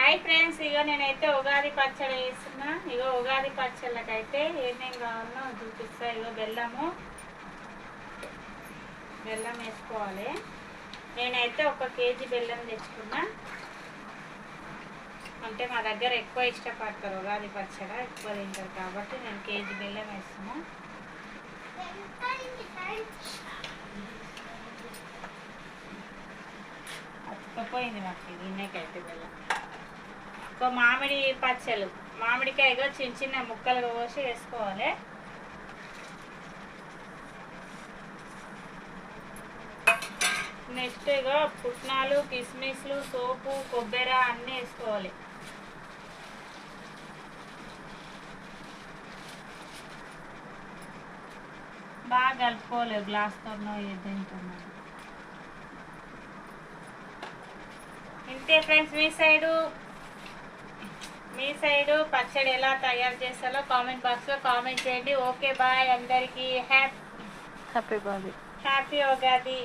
Hi friends, ఇగో నేనైతే ఉగాది పచ్చడి వేస్తున్నా. ఇగో ఉగాది పచ్చళ్ళకైతే ఏమేమి కావాలో చూపిస్తా. ఇగో బెల్లం వేసుకోవాలి. నేనైతే 1 కేజీ బెల్లం తెచ్చుకున్నా. అంటే మా దగ్గర ఎక్కువ ఇష్టపడతారు ఉగాది పచ్చడి, ఎక్కువ తింటారు కాబట్టి నేను కేజీ బెల్లం వేస్తున్నా. అతుకపోయింది మాకు గిన్నెకైతే బెల్లం. మామిడి పచ్చళ్ళు, మామిడికాయగా చిన్న చిన్న ముక్కలుగా కోసి వేసుకోవాలి. నెక్స్ట్ ఇగో పుట్నాలు, కిస్మిస్లు, సోపు, కొబ్బరి అన్నీ వేసుకోవాలి. బాగా కలుపుకోవాలి గ్లాస్తో తింటున్నాను. ఇంతే ఫ్రెండ్స్, మీ సైడు పచ్చడి ఎలా తయారు చేస్తారో కామెంట్ బాక్స్లో కామెంట్ చేయండి. ఓకే బాయ్, అందరికీ హ్యాపీ ఉగాది.